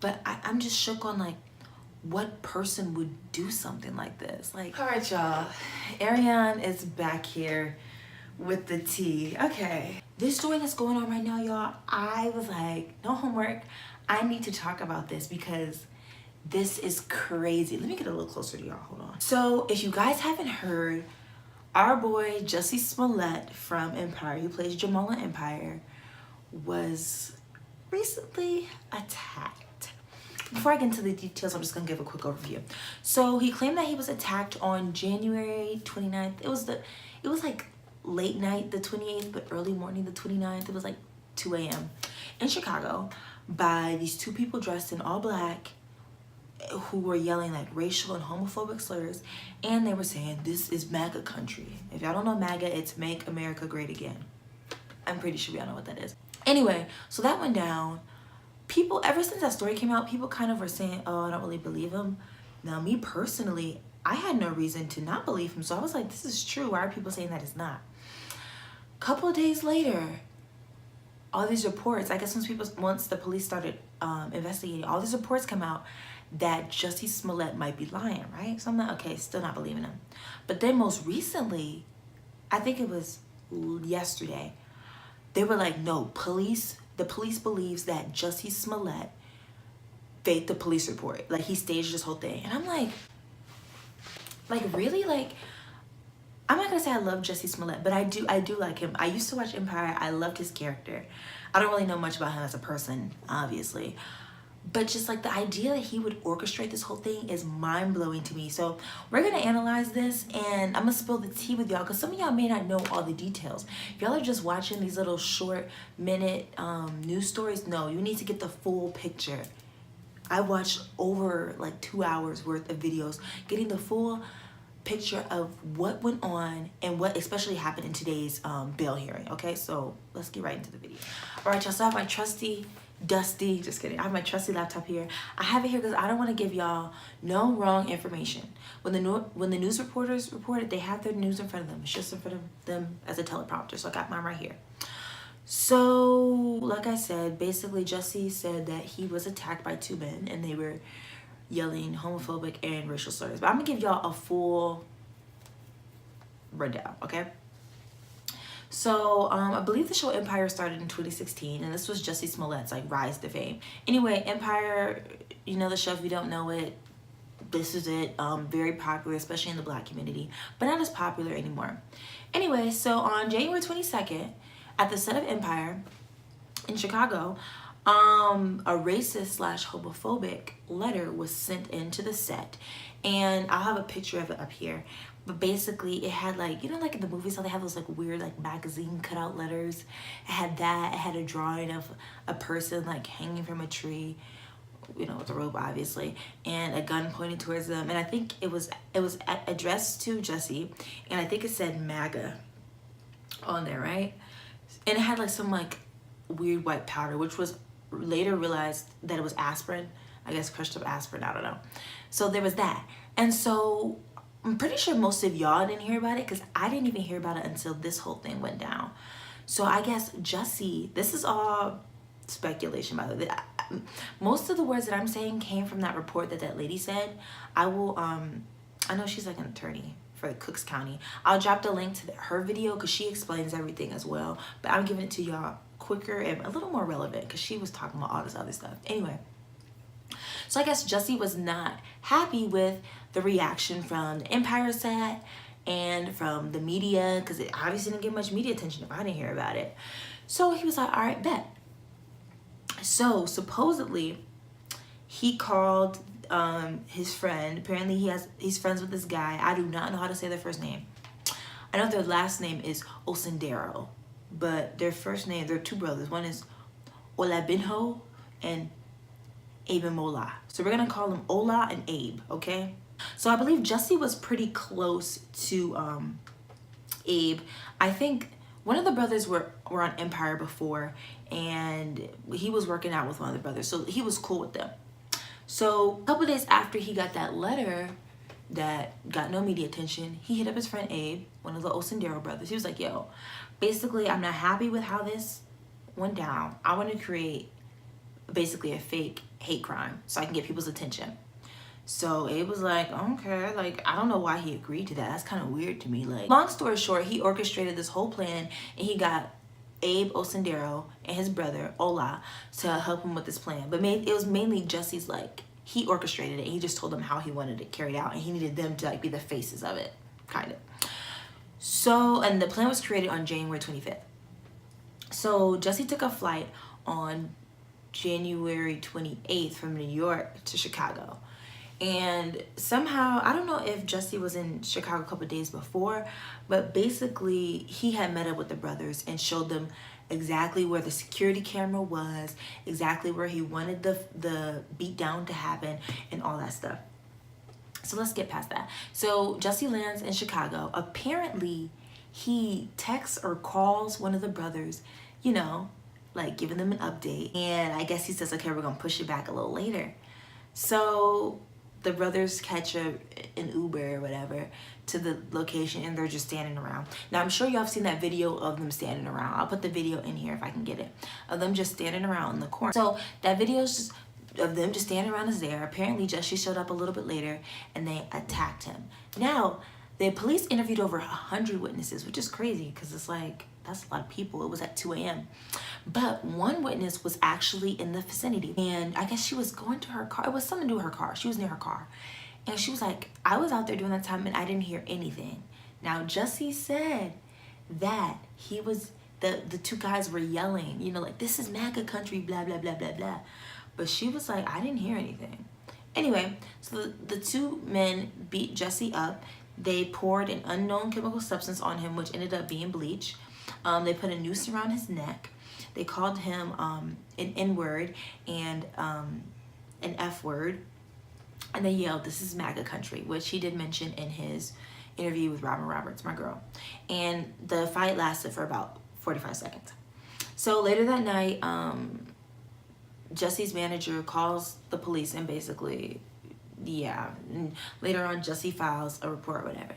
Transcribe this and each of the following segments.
But I'm just shook on like what person would do something like this. Like, all right, y'all, Arion is back here with the tea. Okay, this story that's going on right now, y'all, I was like, no homework, I need to talk about this because this is crazy. Let me get a little closer to y'all, hold on. So if you guys haven't heard, our boy Jussie Smollett from Empire, who plays Jamal in Empire, was recently attacked. Before I get into the details, I'm just gonna give a quick overview. So he claimed that he was attacked on January 29th. It was like late night the 28th, but early morning the 29th. It was like 2 a.m. in Chicago by these two people dressed in all black who were yelling like racial and homophobic slurs, and they were saying, "This is MAGA country." If y'all don't know MAGA, it's Make America Great Again. I'm pretty sure y'all know what that is. Anyway, so that went down. People, ever since that story came out, people kind of were saying, oh, I don't really believe him. Now, me personally, I had no reason to not believe him. So I was like, this is true. Why are people saying that it's not? A couple of days later, all these reports, I guess once the police started investigating, all these reports come out that Jussie Smollett might be lying, right? So I'm like, okay, still not believing him. But then most recently, I think it was yesterday, they were like, no, the police believes that Jussie Smollett faked the police report. Like, he staged this whole thing. And I'm like, really? Like, I'm not gonna say I love Jussie Smollett, but I do like him. I used to watch Empire. I loved his character. I don't really know much about him as a person, obviously. But just like the idea that he would orchestrate this whole thing is mind-blowing to me. So we're gonna analyze this, and I'm gonna spill the tea with y'all because some of y'all may not know all the details. If y'all are just watching these little short minute news stories, no, you need to get the full picture. I watched over like 2 hours worth of videos getting the full picture of what went on and what especially happened in today's bail hearing. Okay, so let's get right into the video. All right, y'all, so I have my trusty dusty, just kidding, I have my trusty laptop here. I have it here because I don't want to give y'all no wrong information. When the news reporters reported, they have their news in front of them. It's just in front of them as a teleprompter. So I got mine right here. So like I said, basically Jussie said that he was attacked by two men and they were yelling homophobic and racial slurs. But I'm gonna give y'all a full rundown, okay? So I believe the show Empire started in 2016, and this was Jussie Smollett's like rise to fame. Anyway, Empire, you know the show, if you don't know it, this is it. Very popular, especially in the black community, but not as popular anymore. Anyway, so on January 22nd, at the set of Empire in Chicago, a racist / homophobic letter was sent into the set, and I'll have a picture of it up here. But basically it had like, you know, like in the movies how they have those like weird like magazine cutout letters. It had that. It had a drawing of a person like hanging from a tree, you know, with a rope obviously, and a gun pointed towards them. And I think it was addressed to Jussie, and I think it said MAGA on there, right? And it had like some like weird white powder, which was later realized that it was aspirin. I guess crushed up aspirin, I don't know. So there was that. And so I'm pretty sure most of y'all didn't hear about it because I didn't even hear about it until this whole thing went down. So I guess Jussie, this is all speculation by the way. Most of the words that I'm saying came from that report that lady said. I will, I know she's like an attorney for Cooks County. I'll drop the link to her video because she explains everything as well. But I'm giving it to y'all quicker and a little more relevant because she was talking about all this other stuff. Anyway. So I guess Jussie was not happy with the reaction from the Empire set and from the media because it obviously didn't get much media attention if I didn't hear about it. So he was like, all right, bet. So supposedly he called his friend. Apparently he's friends with this guy. I do not know how to say their first name. I know their last name is Osendero, but their first name, they're two brothers. One is Olabinho and Abemola. So we're gonna call them Ola and Abe, okay? So I believe Jussie was pretty close to Abe. I think one of the brothers were on Empire before, and he was working out with one of the brothers, so he was cool with them. So a couple days after he got that letter that got no media attention, he hit up his friend Abe, one of the Osendero brothers. He was like, yo, basically I'm not happy with how this went down. I want to create basically a fake hate crime so I can get people's attention. So it was like, okay, like, I don't know why he agreed to that. That's kind of weird to me. Like, long story short, he orchestrated this whole plan, and he got Abe Osendero and his brother, Ola, to help him with this plan. But it was mainly Jussie's, like, he orchestrated it. He just told them how he wanted it carried out, and he needed them to, like, be the faces of it, kind of. So, and the plan was created on January 25th. So Jussie took a flight on January 28th from New York to Chicago. And somehow, I don't know if Jussie was in Chicago a couple of days before, but basically he had met up with the brothers and showed them exactly where the security camera was, exactly where he wanted the beat down to happen, and all that stuff. So let's get past that. So Jussie lands in Chicago. Apparently he texts or calls one of the brothers, you know, like giving them an update. And I guess he says, okay, we're gonna push it back a little later. So the brothers catch an Uber or whatever to the location, and they're just standing around. Now, I'm sure y'all have seen that video of them standing around. I'll put the video in here if I can get it, of them just standing around in the corner. So that video is just of them just standing around is there. Apparently, Jussie showed up a little bit later, and they attacked him. Now, the police interviewed over 100 witnesses, which is crazy because it's like, that's a lot of people. It was at 2 a.m. But one witness was actually in the vicinity, and I guess she was going to her car. It was something to do with her car. She was near her car. And she was like, I was out there during that time and I didn't hear anything. Now, Jussie said that he was, the two guys were yelling, you know, like, this is MAGA country, blah, blah, blah, blah, blah. But she was like, I didn't hear anything. Anyway, so the two men beat Jussie up. They poured an unknown chemical substance on him, which ended up being bleach. They put a noose around his neck. They called him an N-word and an F-word. And they yelled, this is MAGA country, which he did mention in his interview with Robin Roberts, my girl. And the fight lasted for about 45 seconds. So later that night, Jussie's manager calls the police and basically, yeah, and later on Jussie files a report or whatever.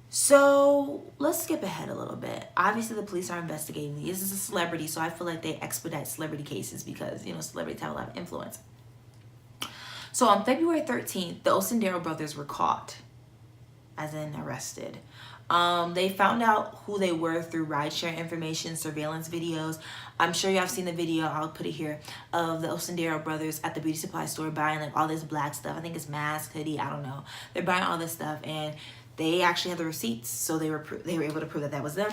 So let's skip ahead a little bit. Obviously the police are investigating. This is a celebrity, so I feel like they expedite celebrity cases because, you know, celebrities have a lot of influence. So on February 13th, the Osendero brothers were caught, as in arrested. They found out who they were through rideshare information, surveillance videos. I'm sure you have seen the video, I'll put it here, of the Osendero brothers at the beauty supply store buying like all this black stuff. I think it's mask, hoodie, I don't know. They're buying all this stuff, and they actually had the receipts, so they were able to prove that that was them.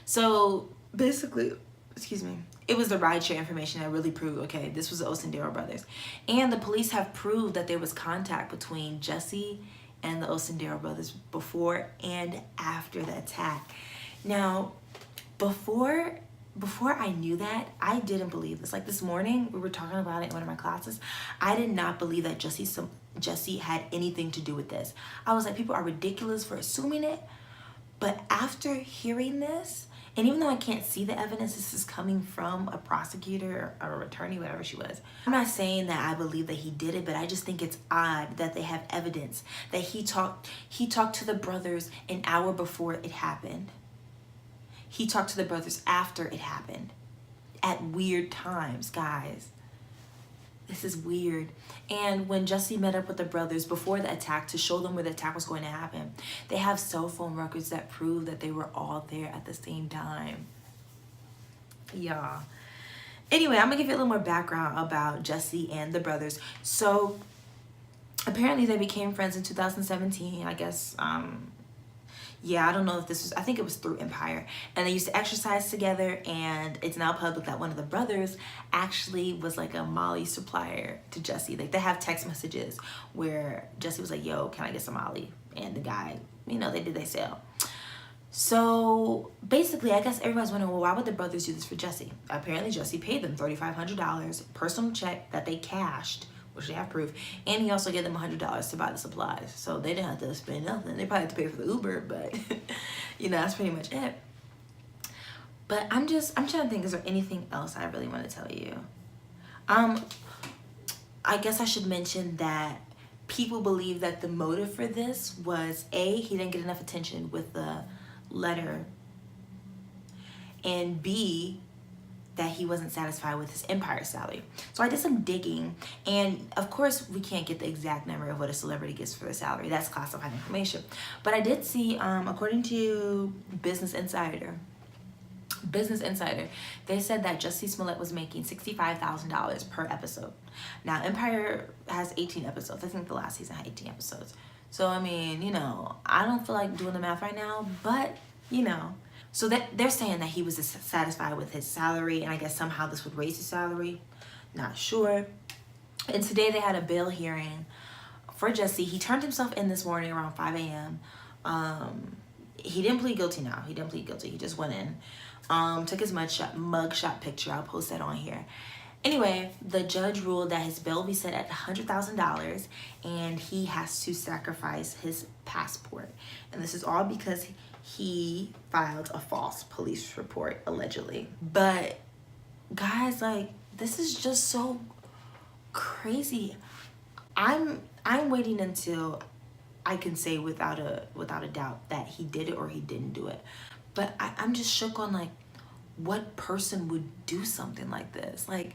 So basically, excuse me, it was the rideshare information that really proved, okay, this was the Osendero brothers. And the police have proved that there was contact between Jussie and the Osendero brothers before and after the attack. Now, before I knew that, I didn't believe this. Like this morning, we were talking about it in one of my classes. I did not believe that Jussie had anything to do with this. I was like, people are ridiculous for assuming it. But after hearing this, and even though I can't see the evidence, this is coming from a prosecutor or an attorney, whatever she was. I'm not saying that I believe that he did it, but I just think it's odd that they have evidence that he talked to the brothers an hour before it happened. He talked to the brothers after it happened at weird times, guys. This is weird. And when Jussie met up with the brothers before the attack to show them where the attack was going to happen, they have cell phone records that prove that they were all there at the same time. Yeah. Anyway, I'm gonna give you a little more background about Jussie and the brothers. So apparently they became friends in 2017, I guess. Yeah, I don't know if this was, I think it was through Empire. And they used to exercise together, and it's now public that one of the brothers actually was like a Molly supplier to Jussie. Like they have text messages where Jussie was like, yo, can I get some Molly? And the guy, you know, they sell. So basically, I guess everybody's wondering, well, why would the brothers do this for Jussie? Apparently Jussie paid them $3,500, personal check that they cashed, which they have proof, and he also gave them $100 to buy the supplies. So they didn't have to spend nothing. They probably had to pay for the Uber, but you know, that's pretty much it. But I'm trying to think, is there anything else I really want to tell you? I guess I should mention that people believe that the motive for this was A, he didn't get enough attention with the letter, and B, that he wasn't satisfied with his Empire salary. So I did some digging, and of course we can't get the exact number of what a celebrity gets for their salary. That's classified information. But I did see, according to Business Insider, they said that Jussie Smollett was making $65,000 per episode. Now, Empire has 18 episodes. I think the last season had 18 episodes. So, I mean, you know, I don't feel like doing the math right now, but, you know. So they're saying that he was dissatisfied with his salary, and I guess somehow this would raise his salary. Not sure. And today they had a bail hearing for Jussie. He turned himself in this morning around 5 a.m. He didn't plead guilty now. He didn't plead guilty. He just went in. Took his mugshot picture. I'll post that on here. Anyway, the judge ruled that his bail be set at $100,000 and he has to sacrifice his passport. And this is all because he filed a false police report, allegedly. But guys, like, this is just so crazy. I'm waiting until I can say without a doubt that he did it or he didn't do it. But I'm just shook on, like, what person would do something like this? Like,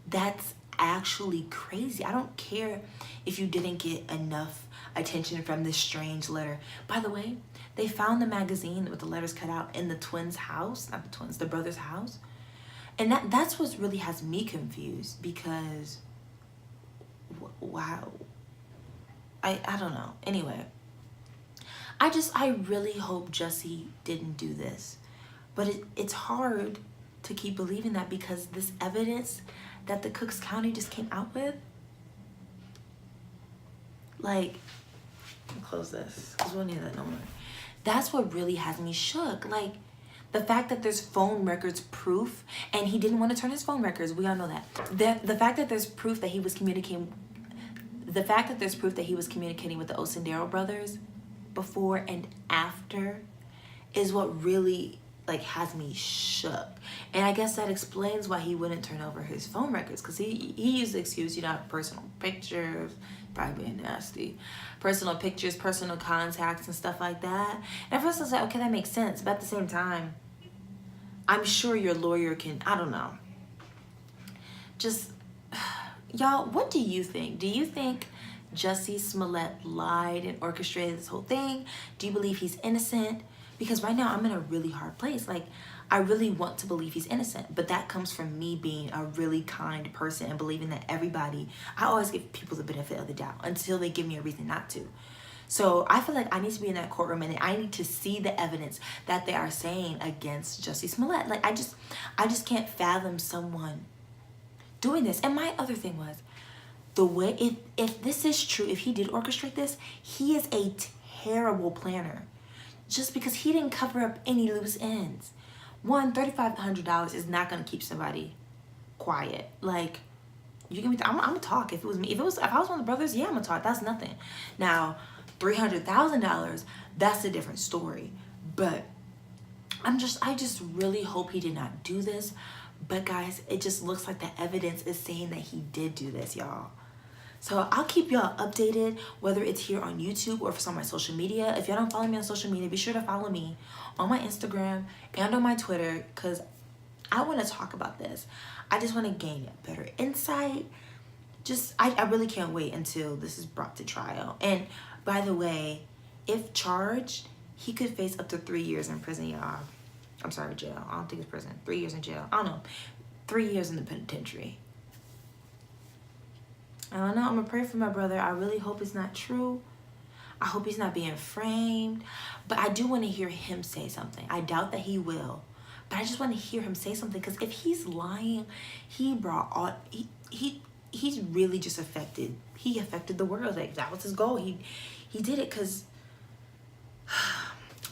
that's actually crazy. I don't care if you didn't get enough attention from this strange letter. By the way, they found the magazine with the letters cut out in the twins' house, not the twins, the brother's house. And that's what really has me confused, because wow, I don't know. Anyway, I really hope Jussie didn't do this, but it's hard to keep believing that, because this evidence that the Cooks County just came out with, like, I'll close this because we'll need that no more. That's what really has me shook. Like, the fact that there's phone records proof, and he didn't want to turn his phone records. We all know that. The fact that there's proof that he was communicating, with the Osendero brothers before and after is what really, like, has me shook. And I guess that explains why he wouldn't turn over his phone records, because he used the excuse, you know, personal pictures, probably being nasty, personal pictures, personal contacts and stuff like that. And at first I was like, okay, that makes sense. But at the same time, I'm sure your lawyer can, I don't know. Just, y'all, what do you think? Do you think Jussie Smollett lied and orchestrated this whole thing? Do you believe he's innocent? Because right now I'm in a really hard place. Like, I really want to believe he's innocent, but that comes from me being a really kind person and believing that everybody, I always give people the benefit of the doubt until they give me a reason not to. So I feel like I need to be in that courtroom and I need to see the evidence that they are saying against Jussie Smollett. Like, I just can't fathom someone doing this. And my other thing was, the way, if this is true, if he did orchestrate this, he is a terrible planner. Just because he didn't cover up any loose ends. $3,500 is not gonna keep somebody quiet. Like, you give me, I'm gonna talk. If it was me, if I was one of the brothers, yeah, I'm gonna talk. That's nothing. Now, $300,000, that's a different story. But I just really hope he did not do this. But guys, it just looks like the evidence is saying that he did do this, y'all. So I'll keep y'all updated, whether it's here on YouTube or if it's on my social media. If y'all don't follow me on social media, be sure to follow me on my Instagram and on my Twitter, because I want to talk about this. I just want to gain better insight. I really can't wait until this is brought to trial. And by the way, if charged, he could face up to 3 years in prison, y'all. I'm sorry, jail. I don't think it's prison. 3 years in jail. I don't know. 3 years in the penitentiary. I don't know. I'm going to pray for my brother. I really hope it's not true. I hope he's not being framed. But I do want to hear him say something. I doubt that he will. But I just want to hear him say something. Because if he's lying, he brought all... He's really just affected. He affected the world. Like, that was his goal. He did it because...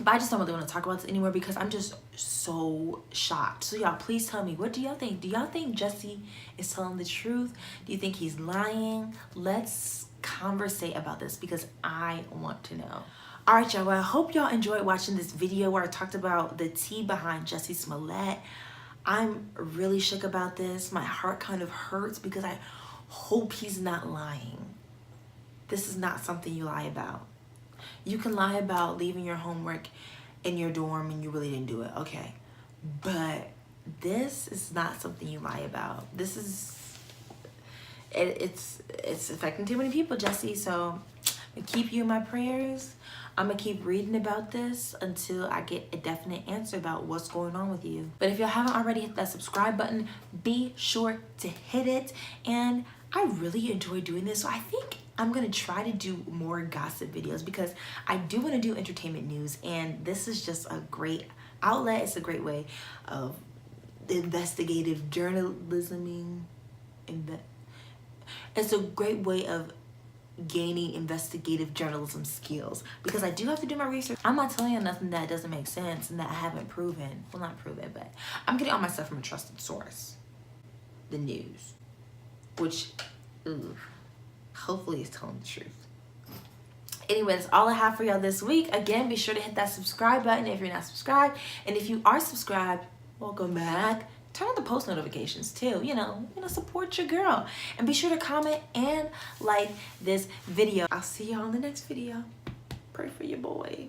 But I just don't really want to talk about this anymore because I'm just so shocked. So y'all, please tell me, what do y'all think? Do y'all think Jussie is telling the truth? Do you think he's lying? Let's conversate about this because I want to know. All right, y'all. Well, I hope y'all enjoyed watching this video where I talked about the tea behind Jussie Smollett. I'm really shook about this. My heart kind of hurts because I hope he's not lying. This is not something you lie about. You can lie about leaving your homework in your dorm and you really didn't do it, okay. But this is not something you lie about. This is, it's affecting too many people, Jussie. So I'm gonna keep you in my prayers. I'm gonna keep reading about this until I get a definite answer about what's going on with you. But if y'all haven't already hit that subscribe button, be sure to hit it. And I really enjoy doing this, so I think I'm gonna try to do more gossip videos because I do want to do entertainment news, and this is just a great outlet. It's a great way of investigative journalism. It's a great way of gaining investigative journalism skills because I do have to do my research. I'm not telling you nothing that doesn't make sense and that I haven't proven. Well, not proven, but I'm getting all my stuff from a trusted source. The news, which hopefully is telling the truth. Anyway, that's all I have for y'all this week. Again, be sure to hit that subscribe button if you're not subscribed, and if you are subscribed, welcome back. Turn on the post notifications too, you know, support your girl. And be sure to comment and like this video. I'll see y'all on the next video. Pray for your boy.